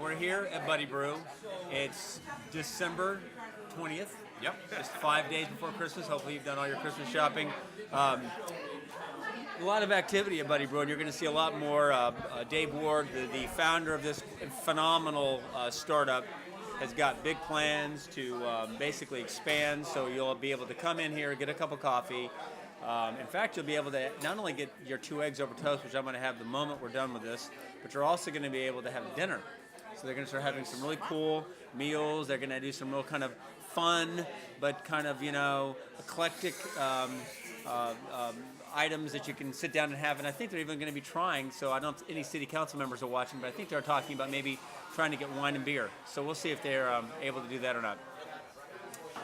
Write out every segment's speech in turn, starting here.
We're here at Buddy Brew. It's December 20th. Yep. Just 5 days before Christmas. Hopefully you've done all your Christmas shopping. A lot of activity at Buddy Brew, and you're going to see a lot more. Dave Ward, the founder of this phenomenal startup, has got big plans to basically expand, so you'll be able to come in here, get a cup of coffee. In fact, you'll be able to not only get your 2 eggs over toast, which I'm going to have the moment we're done with this, but you're also going to be able to have dinner. So they're going to start having some really cool meals. They're going to do some real kind of fun, but kind of, eclectic items that you can sit down and have. And I think they're even going to be trying, so I don't know if any city council members are watching, but I think they're talking about maybe trying to get wine and beer. So we'll see if they're able to do that or not.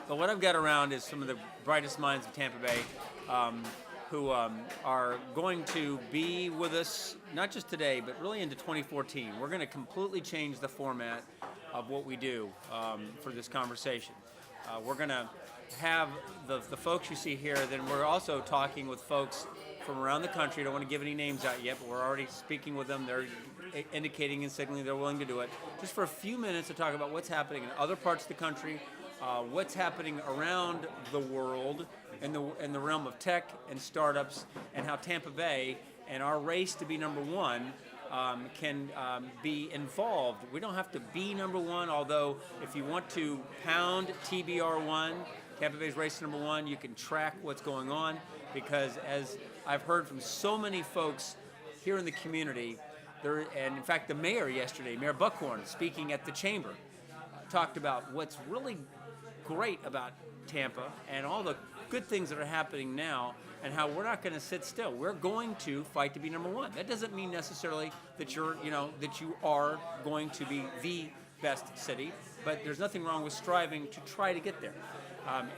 But what I've got around is some of the brightest minds of Tampa Bay who are going to be with us, not just today, but really into 2014. We're going to completely change the format of what we do for this conversation. We're going to have the folks you see here, then we're also talking with folks from around the country. I don't want to give any names out yet, but we're already speaking with them. They're indicating and signaling they're willing to do it. Just for a few minutes to talk about what's happening in other parts of the country, what's happening around the world in the realm of tech and startups, and how Tampa Bay and our race to be number one can be involved. We don't have to be number one, although if you want to pound TBR1, Tampa Bay's race to number one, you can track what's going on, because as I've heard from so many folks here in the community, and in fact the mayor yesterday, Mayor Buckhorn, speaking at the chamber, talked about what's really great about Tampa and all the good things that are happening now, and how we're not going to sit still. We're going to fight to be number one. That doesn't mean necessarily that that you are going to be the best city, but there's nothing wrong with striving to try to get there.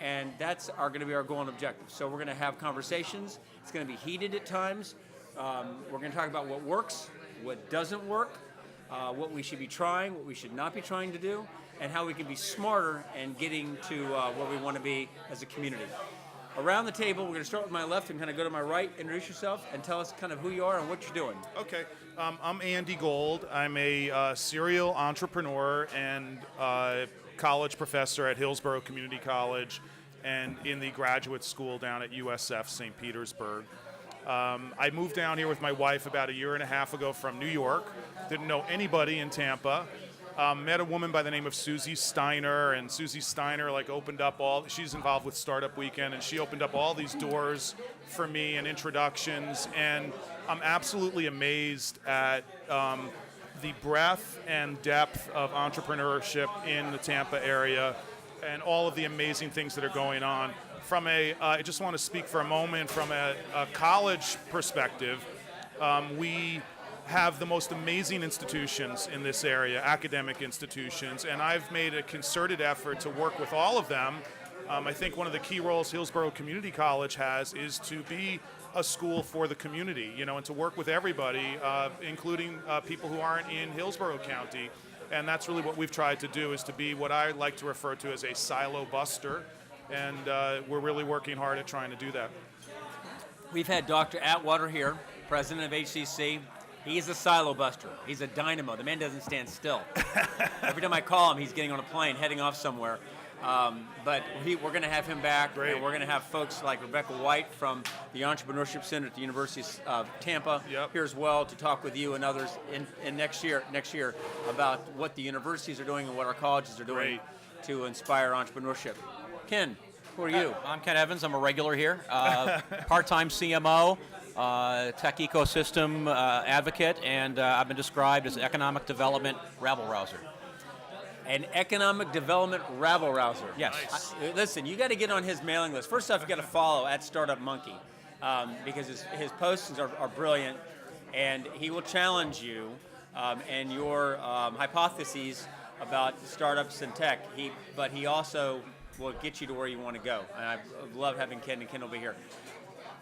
And that's going to be our goal and objective. So we're going to have conversations. It's going to be heated at times. We're going to talk about what works, what doesn't work, what we should be trying, what we should not be trying to do, and how we can be smarter and getting to where we want to be as a community. Around the table, we're going to start with my left and kind of go to my right. Introduce yourself and tell us kind of who you are and what you're doing. Okay. I'm Andy Gold. I'm a serial entrepreneur and college professor at Hillsborough Community College and in the graduate school down at USF St. Petersburg. I moved down here with my wife about 1.5 years ago from New York. Didn't know anybody in Tampa. Met a woman by the name of Susie Steiner, and Susie Steiner opened up she's involved with Startup Weekend, and she opened up all these doors for me and introductions, and I'm absolutely amazed at the breadth and depth of entrepreneurship in the Tampa area and all of the amazing things that are going on. I just want to speak for a moment from a college perspective. We have the most amazing institutions in this area, academic institutions, and I've made a concerted effort to work with all of them. I think one of the key roles Hillsborough Community College has is to be a school for the community, and to work with everybody, including people who aren't in Hillsborough County. And that's really what we've tried to do, is to be what I like to refer to as a silo buster, and we're really working hard at trying to do that. We've had Dr. Atwater here, president of HCC. He's a silo buster. He's a dynamo. The man doesn't stand still. Every time I call him, he's getting on a plane, heading off somewhere. But we're going to have him back. Great. And we're going to have folks like Rebecca White from the Entrepreneurship Center at the University of Tampa here as well to talk with you and others in next year about what the universities are doing and what our colleges are doing to inspire entrepreneurship. Ken, who are you? I'm Ken Evans. I'm a regular here, part-time CMO. Tech ecosystem advocate, and I've been described as an economic development rabble-rouser. An economic development rabble-rouser. Yes. Nice. Listen, you got to get on his mailing list. First off, you got to follow at Startup Monkey because his posts are brilliant, and he will challenge you and your hypotheses about startups and tech. But he also will get you to where you want to go. And I love having Ken, and Ken will be here.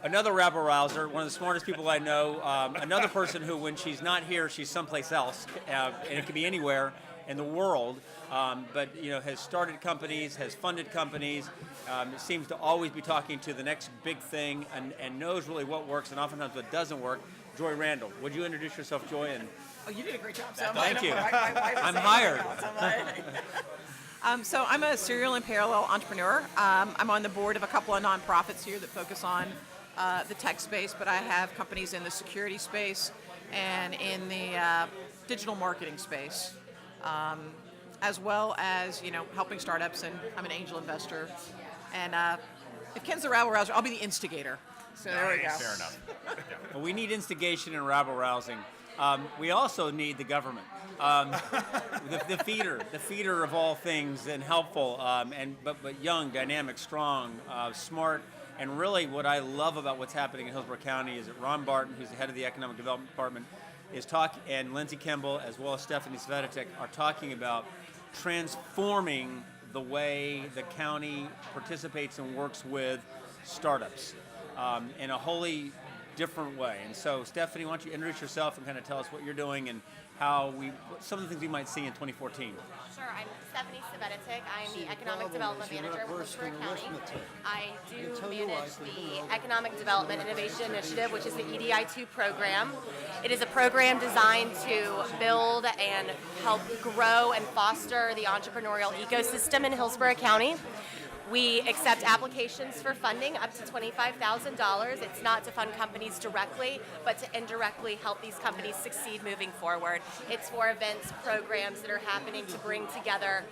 Another rabble-rouser, one of the smartest people I know, another person who, when she's not here, she's someplace else, and it could be anywhere in the world, but has started companies, has funded companies, seems to always be talking to the next big thing, and knows really what works and oftentimes what doesn't work. Joy Randall. Would you introduce yourself, Joy, and Oh, you did a great job. So Thank you. I'm saying hired. So I'm a serial and parallel entrepreneur. I'm on the board of a couple of nonprofits here that focus on the tech space, but I have companies in the security space and in the digital marketing space, as well as helping startups. And I'm an angel investor. And if Ken's the rabble rouser, I'll be the instigator. So there we go. Fair enough. Well, we need instigation and rabble-rousing. We also need the government, the feeder of all things, and helpful, but young, dynamic, strong, smart, and really what I love about what's happening in Hillsborough County is that Ron Barton, who's the head of the Economic Development Department, is talking, and Lindsay Kimball, as well as Stephanie Sveticek, are talking about transforming the way the county participates and works with startups in a wholly different way. And so, Stephanie, why don't you introduce yourself and kind of tell us what you're doing and some of the things we might see in 2014. Sure, I'm Stephanie Sveticek. I'm the Economic Development Manager with Hillsborough County. I do manage the Economic Development Innovation Initiative, which is the EDI2 program. It is a program designed to build and help grow and foster the entrepreneurial ecosystem in Hillsborough County. We accept applications for funding up to $25,000. It's not to fund companies directly, but to indirectly help these companies succeed moving forward. It's for events, programs that are happening to bring together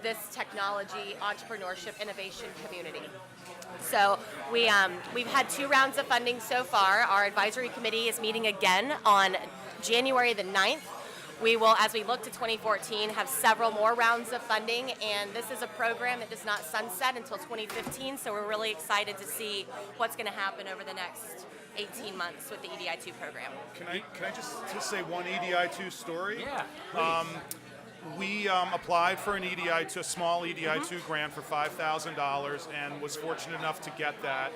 this technology, entrepreneurship, innovation community. So we've had 2 rounds of funding so far. Our advisory committee is meeting again on January the 9th. We will, as we look to 2014, have several more rounds of funding, and this is a program that does not sunset until 2015, so we're really excited to see what's going to happen over the next 18 months with the EDI2 program. Can I just say one EDI2 story? Yeah. We applied for an EDI2, a small EDI2 grant for $5,000, and was fortunate enough to get that.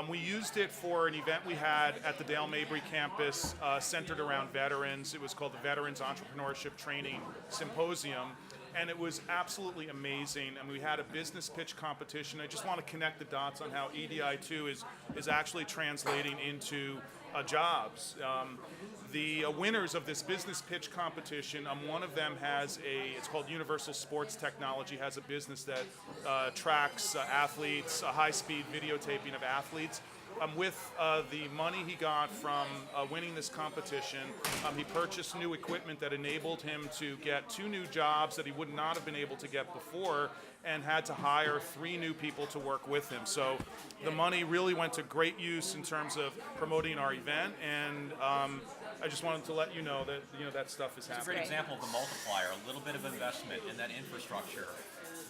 We used it for an event we had at the Dale Mabry campus centered around veterans. It was called the Veterans Entrepreneurship Training Symposium, and it was absolutely amazing. And we had a business pitch competition. I just want to connect the dots on how EDI2 is actually translating into jobs. The winners of this business pitch competition, one of them it's called Universal Sports Technology, has a business that tracks athletes, high-speed videotaping of athletes. With the money he got from winning this competition, he purchased new equipment that enabled him to get 2 new jobs that he would not have been able to get before, and had to hire 3 new people to work with him. So the money really went to great use in terms of promoting our event, and I just wanted to let you know that that stuff is It's a happening. great example of the multiplier. A little bit of investment in that infrastructure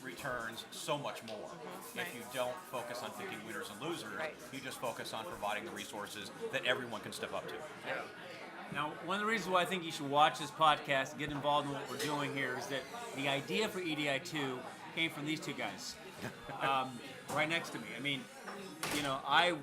returns so much more. If you don't focus on picking winners and losers, you just focus on providing the resources that everyone can step up to. Now, one of the reasons why I think you should watch this podcast and get involved in what we're doing here is that the idea for EDI2 came from these 2 guys right next to me. I mean, I am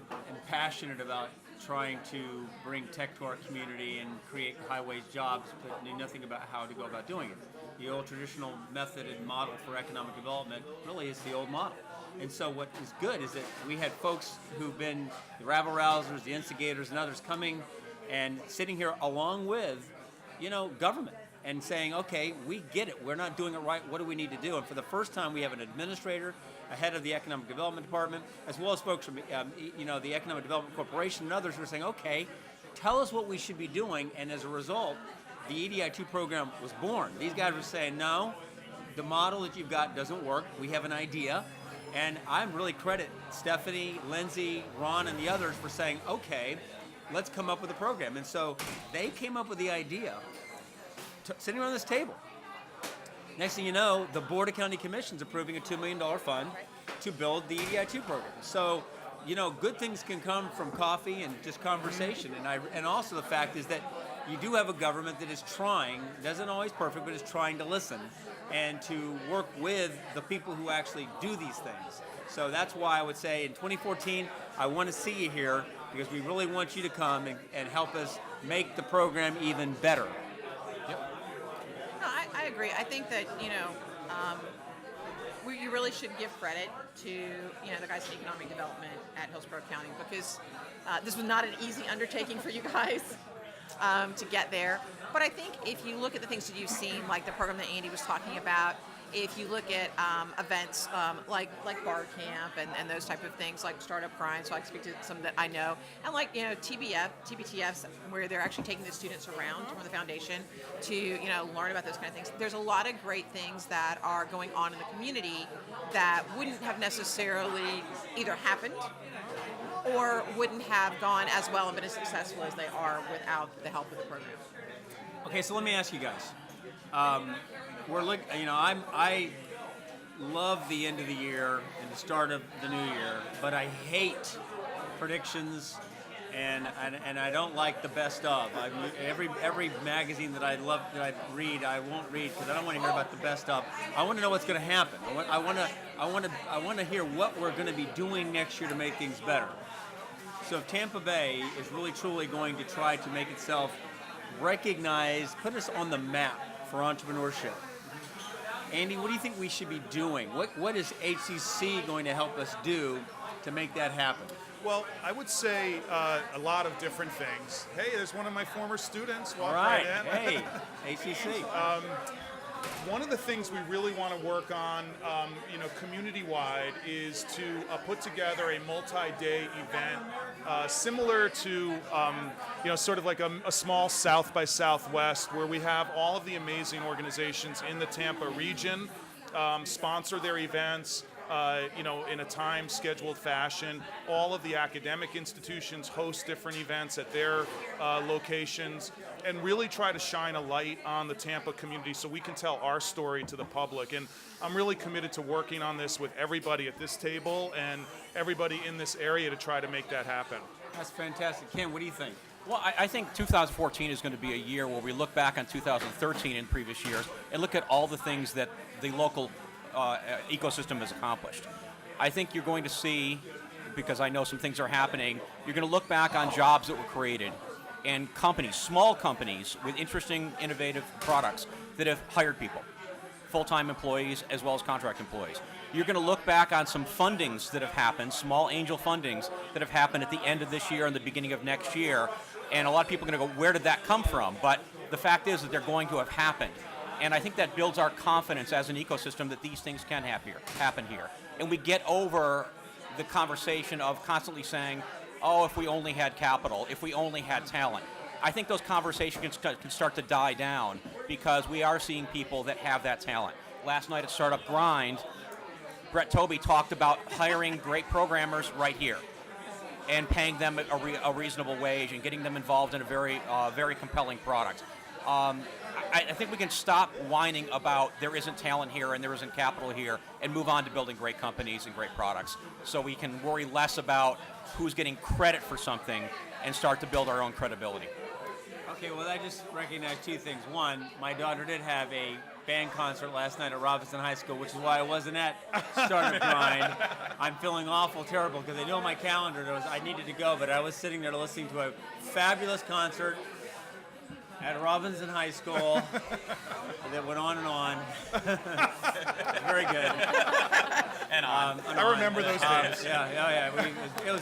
passionate about trying to bring tech to our community and create high-wage jobs, but knew nothing about how to go about doing it. The old traditional method and model for economic development really is the old model. And so what is good is that we had folks who've been the rabble-rousers, the instigators, and others coming and sitting here along with, government and saying, okay, we get it. We're not doing it right. What do we need to do? And for the first time, we have an administrator, a head of the Economic Development Department, as well as folks from, the Economic Development Corporation and others who are saying, okay, tell us what we should be doing. And as a result, the EDI2 program was born. These guys were saying, no, the model that you've got doesn't work. We have an idea. And I really credit Stephanie, Lindsay, Ron, and the others for saying, okay, let's come up with a program. And so they came up with the idea, sitting around this table. Next thing you know, the Board of County Commissions approving a $2 million fund to build the EDI2 program. So, good things can come from coffee and just conversation. And also the fact is that you do have a government that is trying, doesn't always perfect, but is trying to listen and to work with the people who actually do these things. So that's why I would say in 2014, I want to see you here because we really want you to come and help us make the program even better. No, I agree. I think that, you really should give credit to, the guys in economic development at Hillsborough County because this was not an easy undertaking for you guys. to get there. But I think if you look at the things that you've seen, like the program that Andy was talking about, if you look at events like Bar Camp and those type of things, like Startup Grind, so I can speak to some that I know, and like TBTFs, where they're actually taking the students around from the foundation to learn about those kind of things. There's a lot of great things that are going on in the community that wouldn't have necessarily either happened or wouldn't have gone as well and been as successful as they are without the help of the program. Okay, so let me ask you guys. I love the end of the year and the start of the new year, but I hate predictions, and I don't like the best of. Every magazine that I love that I read, I won't read because I don't want to hear about the best of. I want to know what's going to happen. I want to hear what we're going to be doing next year to make things better. So if Tampa Bay is really truly going to try to make itself recognized, put us on the map for entrepreneurship. Andy, what do you think we should be doing? What is HCC going to help us do to make that happen? Well, I would say a lot of different things. Hey, there's one of my former students. All right. Hey, HCC. One of the things we really want to work on, community-wide, is to put together a multi-day event similar to, sort of like a small South by Southwest, where we have all of the amazing organizations in the Tampa region sponsor their events, in a time-scheduled fashion. All of the academic institutions host different events at their locations, and really try to shine a light on the Tampa community so we can tell our story to the public. And I'm really committed to working on this with everybody at this table and everybody in this area to try to make that happen. That's fantastic. Ken, what do you think? Well, I think 2014 is going to be a year where we look back on 2013 and previous years and look at all the things that the local ecosystem has accomplished. I think you're going to see, because I know some things are happening, you're going to look back on jobs that were created and companies, small companies with interesting, innovative products that have hired people, full-time employees as well as contract employees. You're going to look back on some fundings that have happened, small angel fundings that have happened at the end of this year and the beginning of next year, and a lot of people are going to go, where did that come from? But the fact is that they're going to have happened. And I think that builds our confidence as an ecosystem that these things can happen here. And we get over the conversation of constantly saying, oh, if we only had capital, if we only had talent. I think those conversations can start to die down because we are seeing people that have that talent. Last night at Startup Grind, Brett Tobey talked about hiring great programmers right here and paying them a reasonable wage and getting them involved in a very compelling product. I think we can stop whining about there isn't talent here and there isn't capital here and move on to building great companies and great products so we can worry less about who's getting credit for something and start to build our own credibility. Okay, well, I just recognized two things. One, my daughter did have a band concert last night at Robinson High School, which is why I wasn't at Startup Grind. I'm feeling awful terrible because I know my calendar I needed to go, but I was sitting there listening to a fabulous concert at Robinson High School that went on and on. Very good. And on. I remember those days. Yeah. It was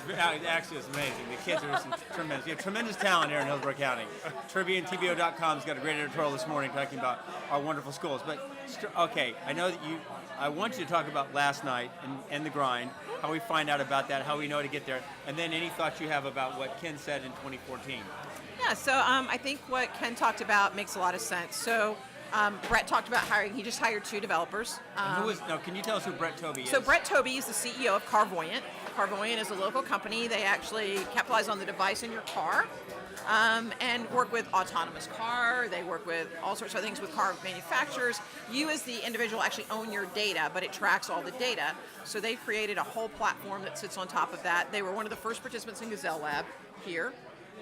amazing. The kids are some tremendous. You have tremendous talent here in Hillsborough County. TriviaandTBO.com's got a great editorial this morning talking about our wonderful schools. But okay, I know that I want you to talk about last night and the grind, how we find out about that, how we know to get there, and then any thoughts you have about what Ken said in 2014. Yeah, so I think what Ken talked about makes a lot of sense. So Brett talked about hiring. He just hired 2 developers. Can you tell us who Brett Tobey is? So Brett Tobey is the CEO of Carvoyant. Carvoyant is a local company. They actually capitalize on the device in your car and work with autonomous car. They work with all sorts of things with car manufacturers. You as the individual actually own your data, but it tracks all the data. So they created a whole platform that sits on top of that. They were one of the first participants in Gazelle Lab here.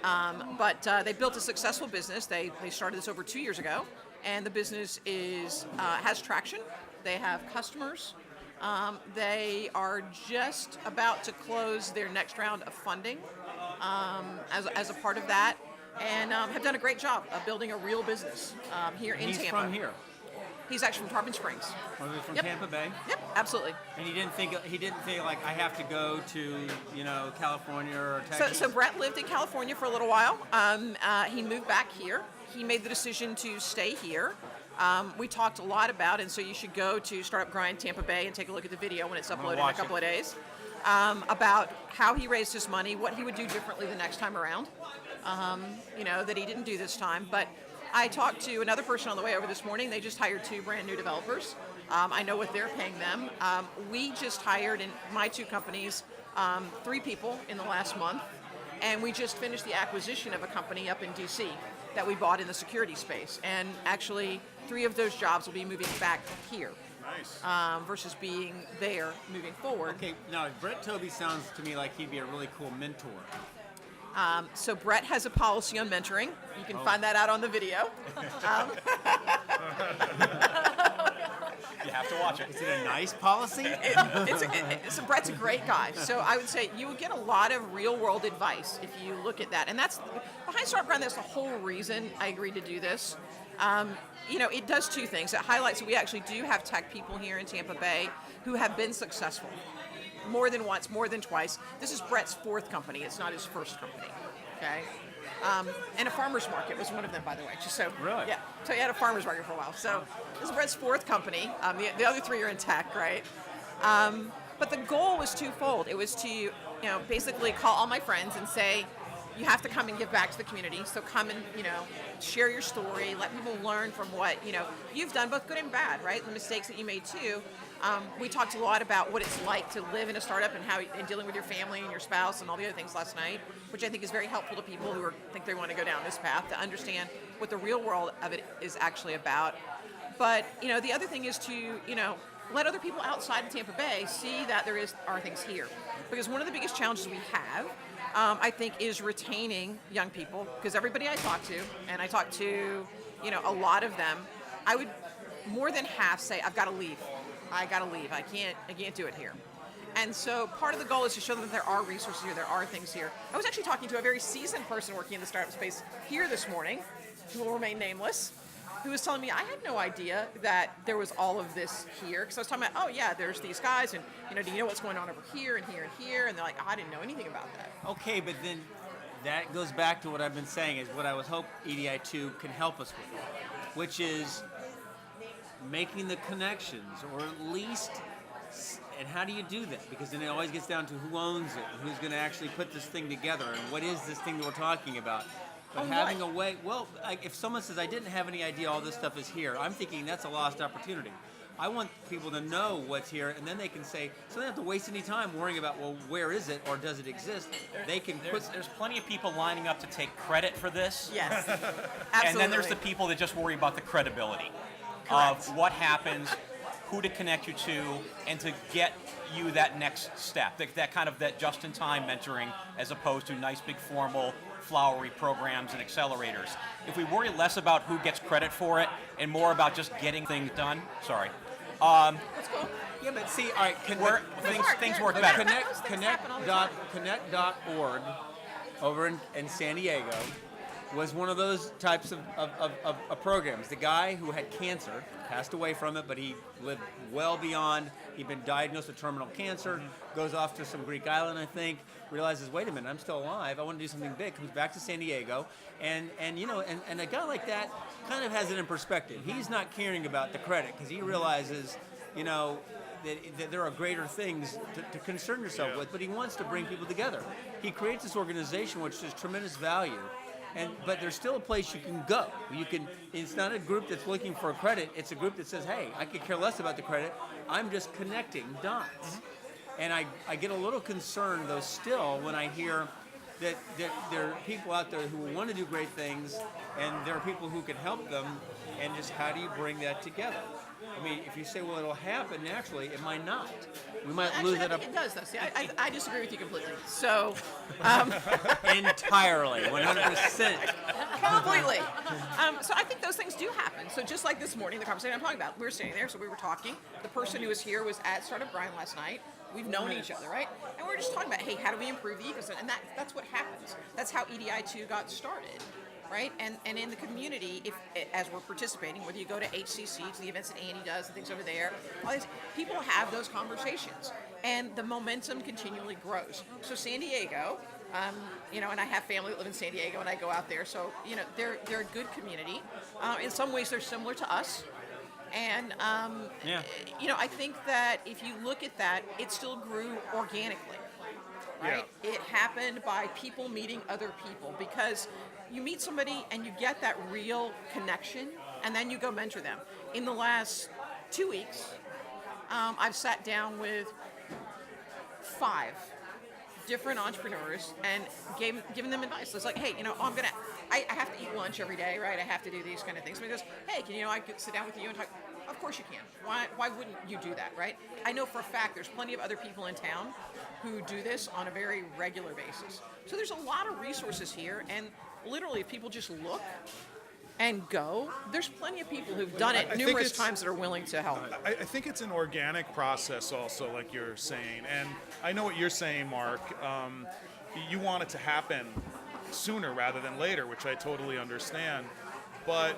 But they built a successful business. They started this over 2 years ago, and the business has traction. They have customers. They are just about to close their next round of funding as a part of that, and have done a great job of building a real business here in Tampa. He's from here. He's actually from Tarpon Springs. Was he from Yep. Tampa Bay? Yep, absolutely. And he didn't think like I have to go to California or Texas. So Brett lived in California for a little while. He moved back here. He made the decision to stay here. We talked a lot about, and so you should go to Startup Grind Tampa Bay and take a look at the video when it's uploaded in a couple of days, about how he raised his money, what he would do differently the next time around, that he didn't do this time. But I talked to another person on the way over this morning. They just hired 2 brand new developers. I know what they're paying them. We just hired in my 2 companies 3 people in the last month, and we just finished the acquisition of a company up in DC that we bought in the security space. And actually, 3 of those jobs will be moving back here. Nice. Versus being there moving forward. Okay, now Brett Toby sounds to me like he'd be a really cool mentor. So Brett has a policy on mentoring. You can find that out on the video. You have to watch it. Is it a nice policy? So Brett's a great guy. So I would say you will get a lot of real-world advice if you look at that. And that's behind Startup Grind. That's the whole reason I agreed to do this. It does 2 things. It highlights that we actually do have tech people here in Tampa Bay who have been successful. More than once, more than twice. This is Brett's 4th company. It's not his first company. Okay? And a farmer's market was one of them, by the way. Just so. Really? Yeah. So he had a farmer's market for a while. So this is Brett's 4th company. The other 3 are in tech, right? But the goal was twofold. It was to, basically call all my friends and say, you have to come and give back to the community. So come and, share your story. Let people learn from what, you've done, both good and bad, right? The mistakes that you made too. We talked a lot about what it's like to live in a startup and dealing with your family and your spouse and all the other things last night, which I think is very helpful to people who think they want to go down this path to understand what the real world of it is actually about. But, the other thing is to, let other people outside of Tampa Bay see that there are things here. Because one of the biggest challenges we have, I think, is retaining young people. Because everybody I talk to, and I talk to, a lot of them, I would more than half say, I've got to leave. I got to leave. I can't do it here. And so part of the goal is to show them that there are resources here, there are things here. I was actually talking to a very seasoned person working in the startup space here this morning, who will remain nameless, who was telling me, I had no idea that there was all of this here. Because I was talking about, there's these guys, and do you know what's going on over here and here and here? And they're like, I didn't know anything about that. Okay, but then that goes back to what I've been saying, is what I was hope EDI2 can help us with, which is making the connections, or at least, and how do you do that? Because then it always gets down to who owns it, and who's going to actually put this thing together, and what is this thing that we're talking about. But having a way, if someone says, I didn't have any idea all this stuff is here, I'm thinking that's a lost opportunity. I want people to know what's here, and then they can say, so they don't have to waste any time worrying about, well, where is it, or does it exist? They can There's plenty of people lining up to take credit for this. Yes, absolutely. And then there's the people that just worry about the credibility Correct. of what happens, who to connect you to, and to get you that next step, that just-in-time mentoring, as opposed to nice, big, formal, flowery programs and accelerators. If we worry less about who gets credit for it and more about just getting things done, That's cool. Yeah, but see, all right, things work better. Connect.org over in San Diego was one of those types of programs. The guy who had cancer passed away from it, but he lived well beyond. He'd been diagnosed with terminal cancer, goes off to some Greek island, I think, realizes, wait a minute, I'm still alive, I want to do something big, comes back to San Diego, and a guy like that kind of has it in perspective. He's not caring about the credit, because he realizes, that there are greater things to concern yourself with, but he wants to bring people together. He creates this organization which has tremendous value. But there's still a place you can go. It's not a group that's looking for a credit. It's a group that says, hey, I could care less about the credit. I'm just connecting dots. Mm-hmm. And I get a little concerned, though, still, when I hear that there are people out there who want to do great things, and there are people who can help them, and just how do you bring that together? I mean, if you say, well, it'll happen naturally, it might not. We might lose it up. It does, though. See, I disagree with you completely. So, entirely, 100%. completely. So I think those things do happen. So just like this morning, the conversation I'm talking about, we were sitting there, so we were talking. The person who was here was at Startup Grind last night. We've known each other, right? And we were just talking about, hey, how do we improve the ecosystem? And that's what happens. That's how EDI2 got started. right? And in the community, if as we're participating, whether you go to HCC, to the events that Andy does, and things over there, all these, people have those conversations, and the momentum continually grows. So San Diego, and I have family that live in San Diego, and I go out there, so they're a good community. In some ways, they're similar to us. And, I think that if you look at that, it still grew organically, right? Yeah. It happened by people meeting other people, because you meet somebody and you get that real connection, and then you go mentor them. In the last 2 weeks, I've sat down with 5 different entrepreneurs and given them advice. It's like, hey, I have to eat lunch every day, right? I have to do these kind of things. Somebody goes, hey, I could sit down with you and talk. Of course you can. Why wouldn't you do that, right? I know for a fact there's plenty of other people in town who do this on a very regular basis. So there's a lot of resources here, and literally if people just look and go, there's plenty of people who've done it numerous times that are willing to help. I think it's an organic process also, like you're saying. And I know what you're saying, Mark. You want it to happen sooner rather than later, which I totally understand. But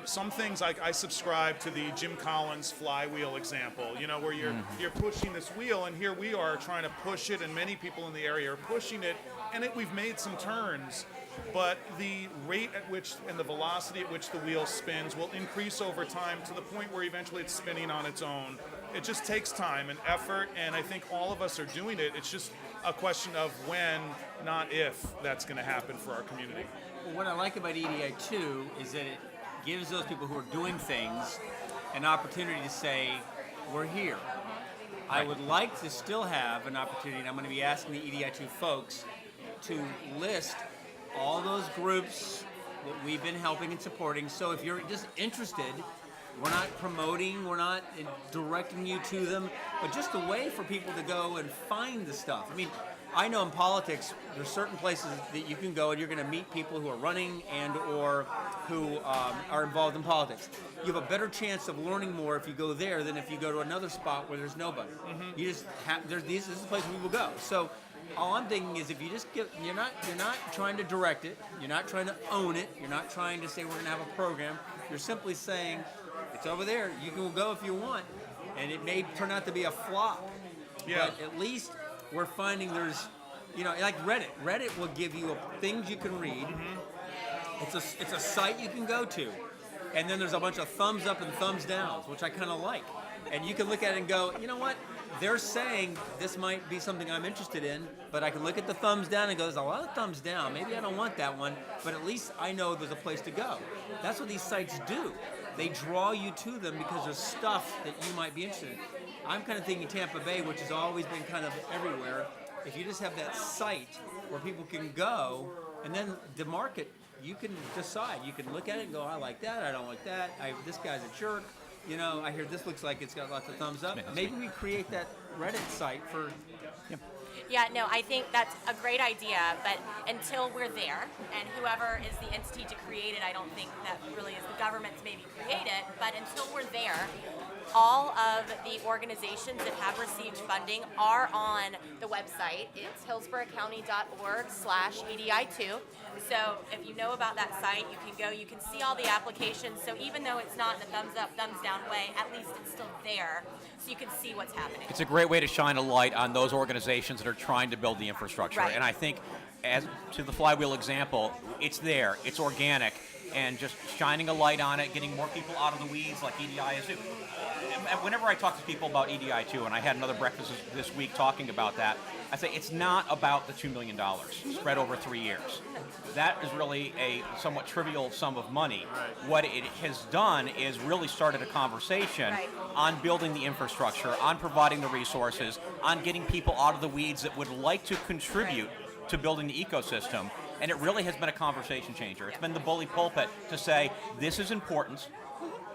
some things, I subscribe to the Jim Collins flywheel example, where you're pushing this wheel, and here we are trying to push it, and many people in the area are pushing it, and we've made some turns. But the rate at which and the velocity at which the wheel spins will increase over time to the point where eventually it's spinning on its own. It just takes time and effort, and I think all of us are doing it. It's just a question of when, not if, that's going to happen for our community. Well, what I like about EDI 2 is that it gives those people who are doing things an opportunity to say, we're here. I would like to still have an opportunity, and I'm going to be asking the EDI 2 folks to list all those groups that we've been helping and supporting. So if you're just interested, we're not promoting, we're not directing you to them, but just a way for people to go and find the stuff. I mean, I know in politics, there's certain places that you can go and you're going to meet people who are running and or who are involved in politics. You have a better chance of learning more if you go there than if you go to another spot where there's nobody. Mm-hmm. You just have, this is the place where people go. So all I'm thinking is if you just you're not trying to direct it, you're not trying to own it, you're not trying to say we're going to have a program. You're simply saying it's over there. You can go if you want, and it may turn out to be a flop. Yeah. But at least we're finding there's, like Reddit. Reddit will give you things you can read. Mm-hmm. It's a site you can go to, and then there's a bunch of thumbs up and thumbs downs, which I kind of like. And you can look at it and go, you know what? They're saying this might be something I'm interested in, but I can look at the thumbs down and go, there's a lot of thumbs down. Maybe I don't want that one, but at least I know there's a place to go. That's what these sites do. They draw you to them because there's stuff that you might be interested in. I'm kind of thinking Tampa Bay, which has always been kind of everywhere. If you just have that site where people can go, and then the market, you can decide. You can look at it and go, I like that, I don't like that, this guy's a jerk. I hear this looks like it's got lots of thumbs up. Maybe we create that Reddit site for... Yeah, no, I think that's a great idea, but until we're there, and whoever is the entity to create it, I don't think that really is the government to maybe create it, but until we're there, all of the organizations that have received funding are on the website. It's hillsboroughcounty.org/EDI2. So if you know about that site, you can go, you can see all the applications. So even though it's not in the thumbs up, thumbs down way, at least it's still there, so you can see what's happening. It's a great way to shine a light on those organizations that are trying to build the infrastructure. Right. And I think, as to the flywheel example, it's there, it's organic, and just shining a light on it, getting more people out of the weeds like EDI is. Whenever I talk to people about EDI too, and I had another breakfast this week talking about that, I say it's not about the $2 million spread over 3 years. That is really a somewhat trivial sum of money. Right. What it has done is really started a conversation on building the infrastructure, on providing the resources, on getting people out of the weeds that would like to contribute to building the ecosystem. And it really has been a conversation changer. It's been the bully pulpit to say, this is important.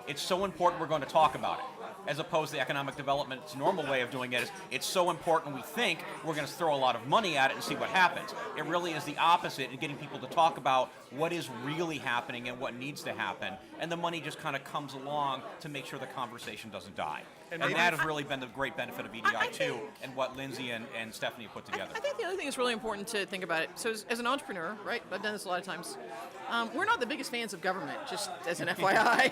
It's so important we're going to talk about it. As opposed to the economic development's normal way of doing it is, it's so important we think we're going to throw a lot of money at it and see what happens. It really is the opposite in getting people to talk about what is really happening and what needs to happen. And the money just kind of comes along to make sure the conversation doesn't die. And that has really been the great benefit of EDI too, and what Lindsay and Stephanie put together. I think the other thing that's really important to think about it, so as an entrepreneur, right, I've done this a lot of times, We're not the biggest fans of government, just as an FYI.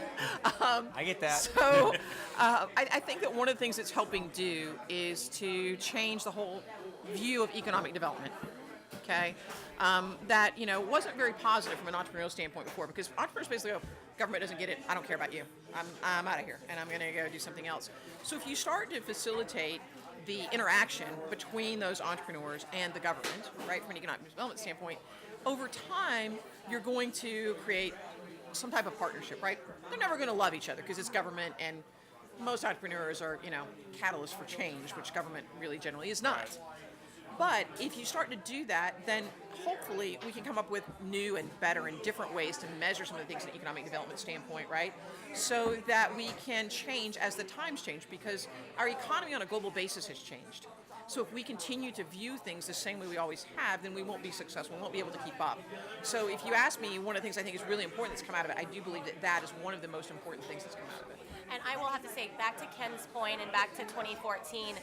I get that. So I think that one of the things it's helping do is to change the whole view of economic development. Okay, that wasn't very positive from an entrepreneurial standpoint before, because entrepreneurs basically go, government doesn't get it, I don't care about you, I'm out of here, and I'm going to go do something else. So if you start to facilitate the interaction between those entrepreneurs and the government, right, from an economic development standpoint, over time you're going to create some type of partnership, right? They're never going to love each other because it's government, and most entrepreneurs are, catalysts for change, which government really generally is not. But if you start to do that, then hopefully we can come up with new and better and different ways to measure some of the things in an economic development standpoint, right? So that we can change as the times change, because our economy on a global basis has changed. So if we continue to view things the same way we always have, then we won't be successful, we won't be able to keep up. So if you ask me, one of the things I think is really important that's come out of it, I do believe that that is one of the most important things that's come out of it. And I will have to say, back to Ken's point and back to 2014,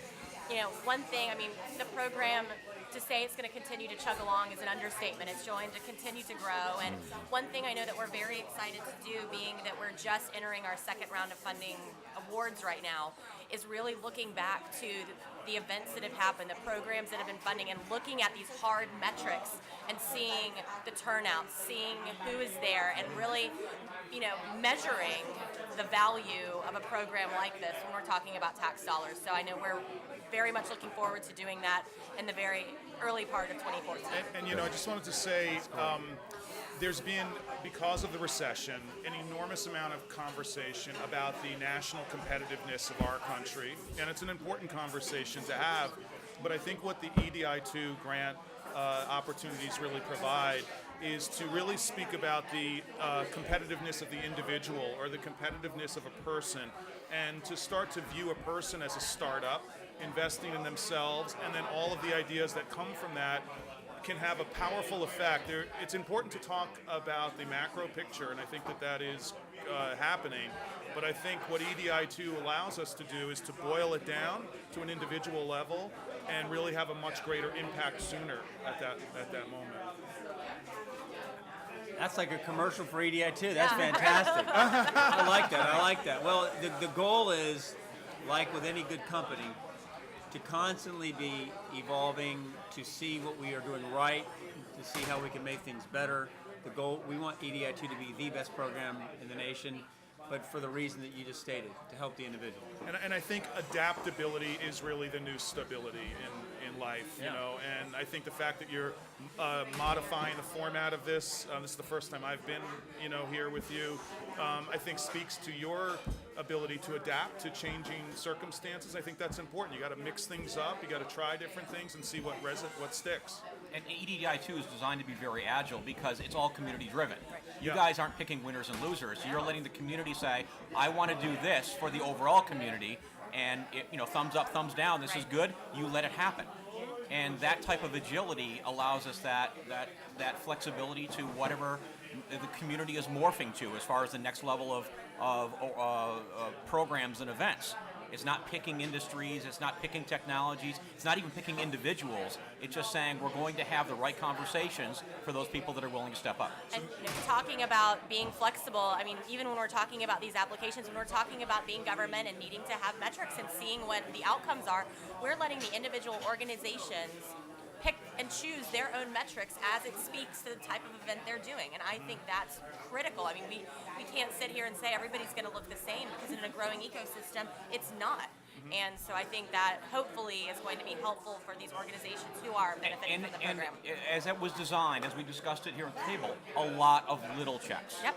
one thing, the program, to say it's going to continue to chug along is an understatement. It's going to continue to grow. And one thing I know that we're very excited to do, being that we're just entering our second round of funding awards right now, is really looking back to the events that have happened, the programs that have been funding, and looking at these hard metrics and seeing the turnout, seeing who is there, and really, measuring the value of a program like this when we're talking about tax dollars. So I know we're very much looking forward to doing that in the very early part of 2014. And I just wanted to say, there's been, because of the recession, an enormous amount of conversation about the national competitiveness of our country, and it's an important conversation to have. But I think what the EDI2 grant opportunities really provide is to really speak about the competitiveness of the individual or the competitiveness of a person, and to start to view a person as a startup, investing in themselves, and then all of the ideas that come from that can have a powerful effect. It's important to talk about the macro picture, and I think that is happening. But I think what EDI2 allows us to do is to boil it down to an individual level and really have a much greater impact sooner at that moment. That's like a commercial for EDI2. That's fantastic. I like that. Well, the goal is, like with any good company, to constantly be evolving, to see what we are doing right, to see how we can make things better. The goal, we want EDI2 to be the best program in the nation, but for the reason that you just stated, to help the individual. And I think adaptability is really the new stability in life, Yeah. and I think the fact that you're modifying the format of this is the first time I've been, here with you, I think speaks to your ability to adapt to changing circumstances. I think that's important. You got to mix things up, you got to try different things and see what sticks. And EDI2 is designed to be very agile because it's all community driven. You Yeah. guys aren't picking winners and losers. You're letting the community say, I want to do this for the overall community, and thumbs up, thumbs down, this is good, you let it happen. And that type of agility allows us that flexibility to whatever the community is morphing to as far as the next level of programs and events. It's not picking industries, it's not picking technologies, it's not even picking individuals. It's just saying we're going to have the right conversations for those people that are willing to step up. And talking about being flexible, even when we're talking about these applications, when we're talking about being government and needing to have metrics and seeing what the outcomes are, we're letting the individual organizations pick and choose their own metrics as it speaks to the type of event they're doing. And I think that's critical. We can't sit here and say everybody's going to look the same, because in a growing ecosystem, it's not. And so I think that hopefully is going to be helpful for these organizations who are benefiting from the program. And as it was designed, as we discussed it here at the table, a lot of little checks. Yep.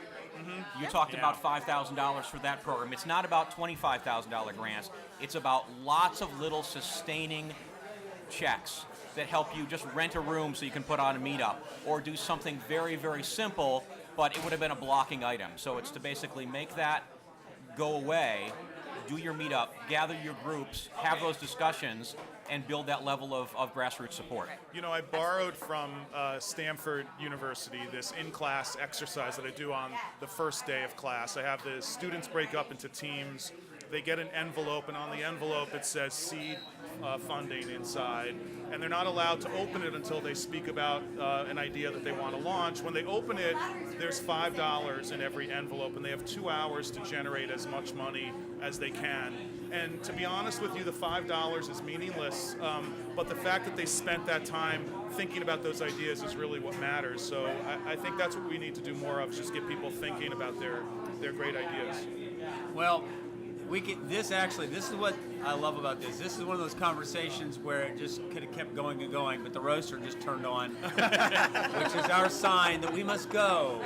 You talked about $5,000 for that program. It's not about $25,000 grants. It's about lots of little sustaining checks that help you just rent a room so you can put on a meetup, or do something very, very simple, but it would have been a blocking item. So it's to basically make that go away, do your meetup, gather your groups, have those discussions, and build that level of grassroots support. I borrowed from Stanford University this in-class exercise that I do on the first day of class. I have the students break up into teams. they get an envelope, and on the envelope it says seed funding inside, and they're not allowed to open it until they speak about an idea that they want to launch. When they open it, there's $5 in every envelope, and they have 2 hours to generate as much money as they can. And to be honest with you, the $5 is meaningless, but the fact that they spent that time thinking about those ideas is really what matters. So I think that's what we need to do more of, is just get people thinking about their great ideas. Well, this is what I love about this. This is one of those conversations where it just could have kept going and going, but the roaster just turned on, which is our sign that we must go.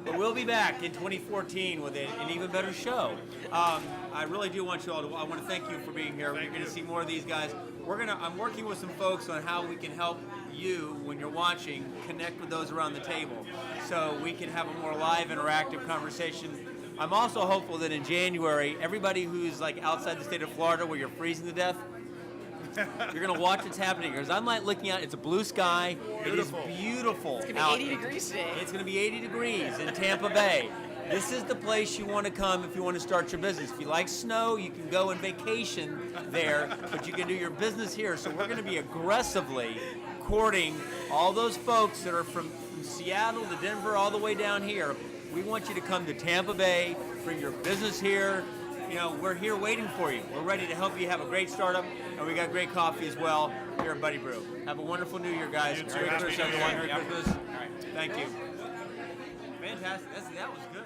But we'll be back in 2014 with an even better show. I really do want you all to. I want to thank you for being here. We're going to see more of these guys. I'm working with some folks on how we can help you, when you're watching, connect with those around the table, so we can have a more live, interactive conversation. I'm also hopeful that in January, everybody who's like outside the state of Florida where you're freezing to death, you're going to watch what's happening. Because I'm like looking out, it's a blue sky. Beautiful. It is beautiful. It's going to be 80 degrees today. It's going to be 80 degrees in Tampa Bay. This is the place you want to come if you want to start your business. If you like snow, you can go on vacation there, but you can do your business here. So we're going to be aggressively courting all those folks that are from Seattle to Denver all the way down here. We want you to come to Tampa Bay, bring your business here. You know, we're here waiting for you. We're ready to help you have a great startup, and we got great coffee as well here at Buddy Brew. Have a wonderful New Year, guys. You too. Merry Happy Christmas, New Year. everyone. Merry Yep. Christmas. All right. Thank you. Fantastic. That was good.